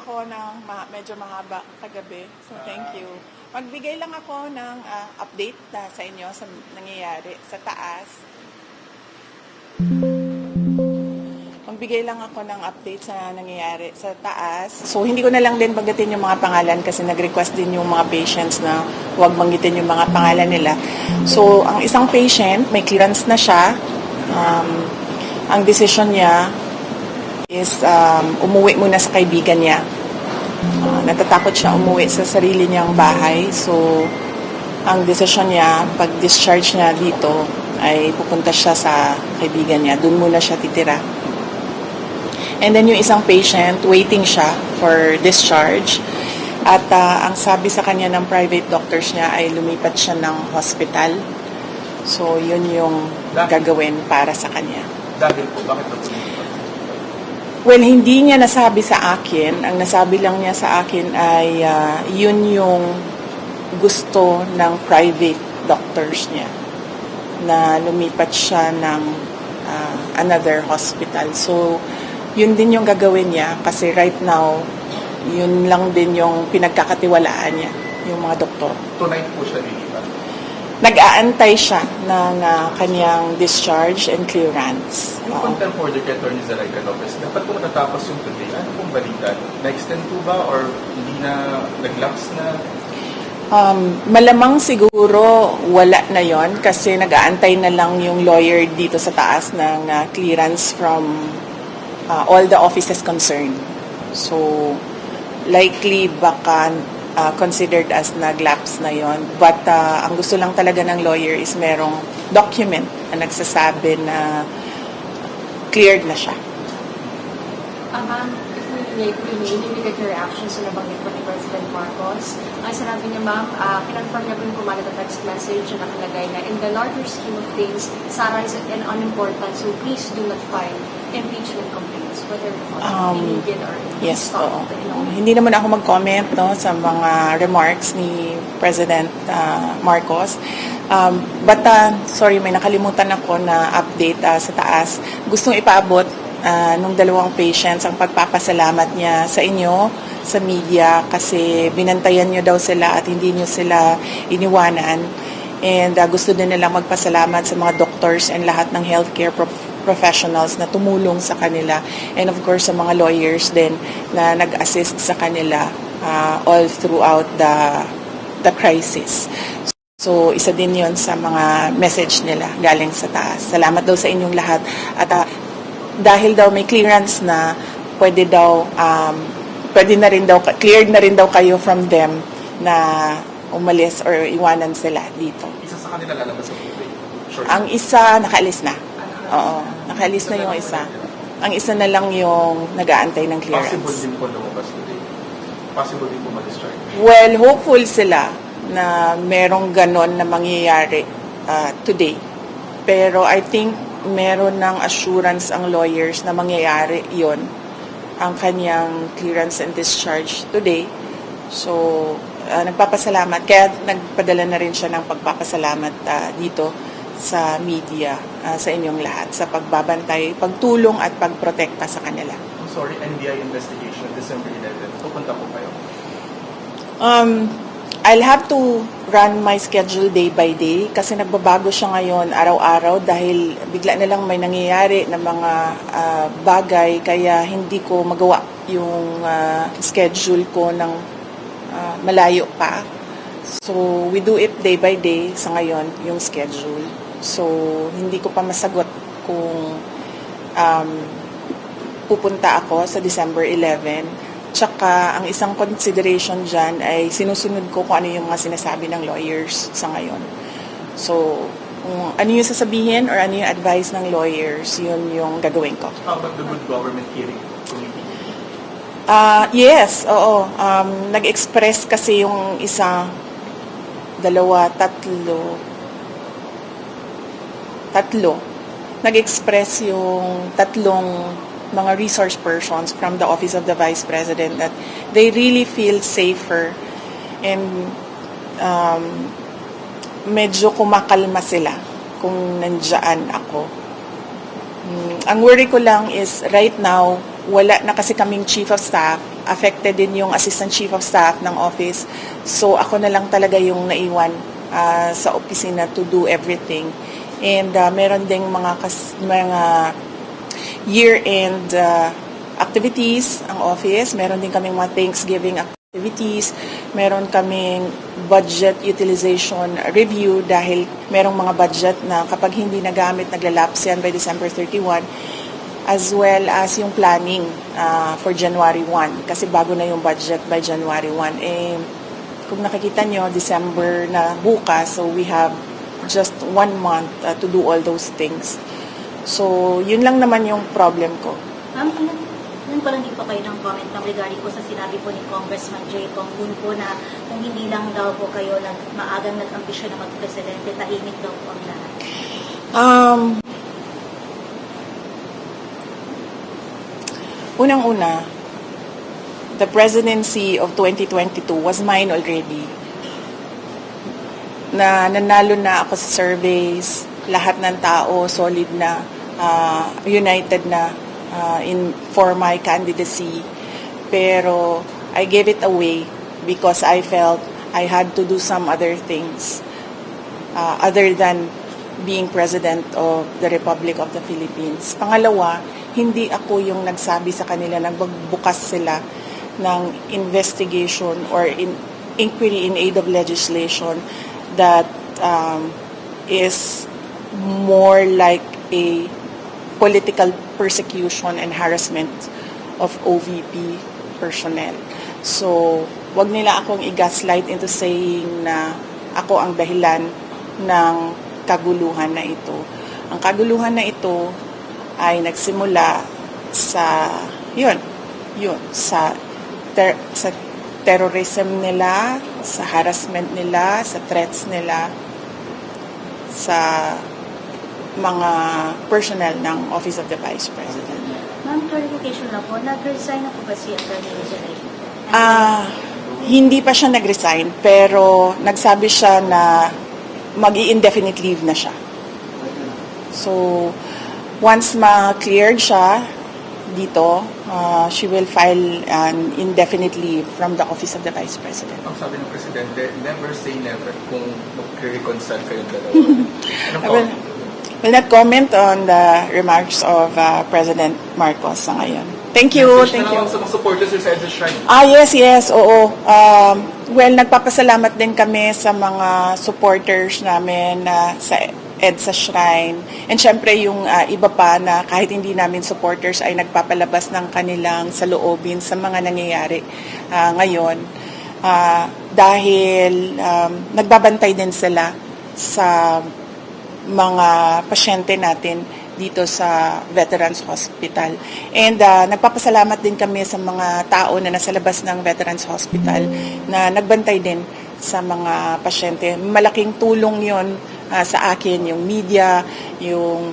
ako ng medyo mahaba kagabi. So, thank you. Magbigay lang ako ng update sa inyo sa nangyayari sa taas. Magbigay lang ako ng update sa nangyayari sa taas. So, hindi ko na lang din banggitin yung mga pangalan kasi nag-request din yung mga patients na huwag banggitin yung mga pangalan nila. So, ang isang patient, may clearance na siya. Ang decision niya is umuwi muna sa kaibigan niya. Natatakot siya umuwi sa sarili niyang bahay. So, ang decision niya, pag-discharge niya dito, ay pupunta siya sa kaibigan niya. Doon muna siya titira. And then yung isang patient, waiting siya for discharge. At ang sabi sa kanya ng private doctors niya ay lumipat siya ng hospital. So, yun yung gagawin para sa kanya. Dahil po, bakit po? Well, hindi niya nasabi sa akin. Ang nasabi lang niya sa akin ay yun yung gusto ng private doctors niya na lumipat siya ng another hospital. So, yun din yung gagawin niya kasi right now, yun lang din yung pinagkakatiwalaan niya, yung mga doktor. Tonight po siya lilipat? Nag-aantay siya ng kanyang discharge and clearance. Yung contempt order kay Atty. Zalaika Lopez, dapat po matatapos yung today. Ano pong balita? Na-extend po ba or hindi na nag-lapse na? Malamang siguro wala na yon kasi nag-aantay na lang yung lawyer dito sa taas ng clearance from all the offices concerned. So, likely baka considered as nag-lapse na yon. But ang gusto lang talaga ng lawyer is merong document na nagsasabi na cleared na siya. Ma'am, if we may get your reactions sa nabanggit po ni President Marcos. Ang sinabi niya, ma'am, kinonfirm niya po yung kumalat na text message na nakalagay na in the larger scheme of things, Sara is unimportant, so please do not file impeachment complaints, whether immediate or yes, oo. Hindi naman ako mag-comment sa mga remarks ni President Marcos. But sorry, may nakalimutan ako na update sa taas. Gustong ipaabot nung dalawang patients ang pagpapasalamat niya sa inyo, sa media, kasi binantayan niyo daw sila at hindi niyo sila iniwanan. And gusto din nila magpasalamat sa mga doctors and lahat ng healthcare professionals na tumulong sa kanila. And of course, sa mga lawyers din na nag-assist sa kanila all throughout the crisis. So, isa din yon sa mga message nila galing sa taas. Salamat daw sa inyong lahat. At dahil daw may clearance na, pwede na rin daw, cleared na rin daw kayo from them na umalis or iwanan sila dito. Isa sa kanila lalabas sa buhay? Sure. Ang isa, nakaalis na. Oo, nakaalis na yung isa. Ang isa na lang yung nag-aantay ng clearance. Possible din po lumabas today? Possible din po ma-discharge? Well, hopeful sila na merong ganon na mangyayari today. Pero I think meron ng assurance ang lawyers na mangyayari yon, ang kanyang clearance and discharge today. So, nagpapasalamat. Kaya nagpadala na rin siya ng pagpapasalamat dito sa media, sa inyong lahat, sa pagbabantay, pagtulong at pagprotekta sa kanila. I'm sorry, NBI investigation, December 11. Pupunta po kayo? I'll have to run my schedule day by day kasi nagbabago siya ngayon araw-araw dahil bigla na lang may nangyayari na mga bagay kaya hindi ko magawa yung schedule ko ng malayo pa. So, we do it day by day sa ngayon, yung schedule. So, hindi ko pa masagot kung pupunta ako sa December 11. Tsaka, ang isang consideration dyan ay sinusunod ko kung ano yung mga sinasabi ng lawyers sa ngayon. So, kung ano yung sasabihin or ano yung advice ng lawyers, yun yung gagawin ko. How about the Good Government Hearing Committee? Yes, oo. Nag-express kasi yung isa, dalawa, tatlo. Nag-express yung tatlong mga resource persons from the Office of the Vice President that they really feel safer and medyo kumakalma sila kung nandiyan ako. Ang worry ko lang is right now, wala na kasi kaming chief of staff affected din yung Assistant Chief of Staff ng office. So ako na lang talaga yung naiwan sa opisina to do everything. And meron ding mga year-end activities ang office. Meron din kaming mga Thanksgiving activities. Meron kaming budget utilization review dahil merong mga budget na kapag hindi nagamit, naglalapse yan by December 31. As well as yung planning for January 1. Kasi bago na yung budget by January 1. Kung nakikita nyo, December na bukas, so we have just 1 month to do all those things. So, yun lang naman yung problem ko. Yun pa lang din po kayo ng comment regarding po sa sinabi po ni Congressman Jay Tonggun po na kung hindi lang daw po kayo maagang nag-ambisyon na mag-presidente, tahimik daw po ang lahat. Unang-una, the presidency of 2022 was mine already. Nanalo na ako sa surveys, lahat ng tao solid na, united na for my candidacy. Pero I gave it away because I felt I had to do some other things other than being President of the Republic of the Philippines. Pangalawa, hindi ako yung nagsabi sa kanila na magbukas sila ng investigation or inquiry in aid of legislation that is more like a political persecution and harassment of OVP personnel. So, wag nila akong i-gaslight into saying na ako ang dahilan ng kaguluhan na ito. Ang kaguluhan na ito ay nagsimula sa sa terrorism nila, sa harassment nila, sa threats nila, sa mga personnel ng Office of the Vice President. Ma'am, clarification lang po, nag-resign na po ba si Attorney Rosalay? Hindi pa siya nag-resign, pero nagsabi siya na mag-i-indefinite leave na siya. So, once ma-cleared siya dito, she will file an indefinite leave from the Office of the Vice President. Ang sabi ng Presidente, never say never kung mag-reconcile kayong dalawa. I will not comment on the remarks of President Marcos sa ngayon. Thank you. Message na lang sa mga supporters sa EDSA Shrine. Yes, oo. Well, nagpapasalamat din kami sa mga supporters namin sa EDSA Shrine. And syempre yung iba pa na kahit hindi namin supporters ay nagpapalabas ng kanilang saloobin sa mga nangyayari ngayon. Dahil nagbabantay din sila sa mga pasyente natin dito sa Veterans Hospital. And nagpapasalamat din kami sa mga tao na nasa labas ng Veterans Hospital na nagbantay din sa mga pasyente. Malaking tulong yon sa akin, yung media, yung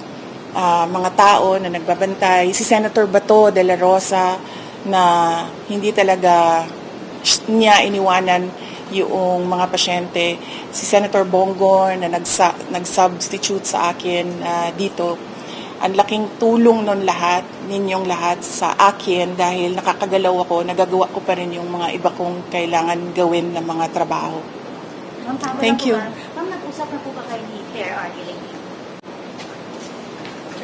mga tao na nagbabantay. Si Senator Bato de la Rosa na hindi talaga niya iniwanan yung mga pasyente. Si Senator Bongo na nag-substitute sa akin dito. Ang laking tulong nun lahat, ninyong lahat sa akin dahil nakakagalaw ako, nagagawa ko pa rin yung mga iba kong kailangan gawin na mga trabaho. Ma'am, Thank you. Ma'am, nag-usap na po ba kayo ni Claire Arguelling?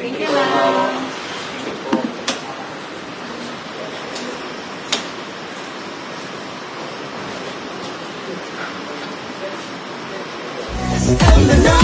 Thank you, ma'am. Stand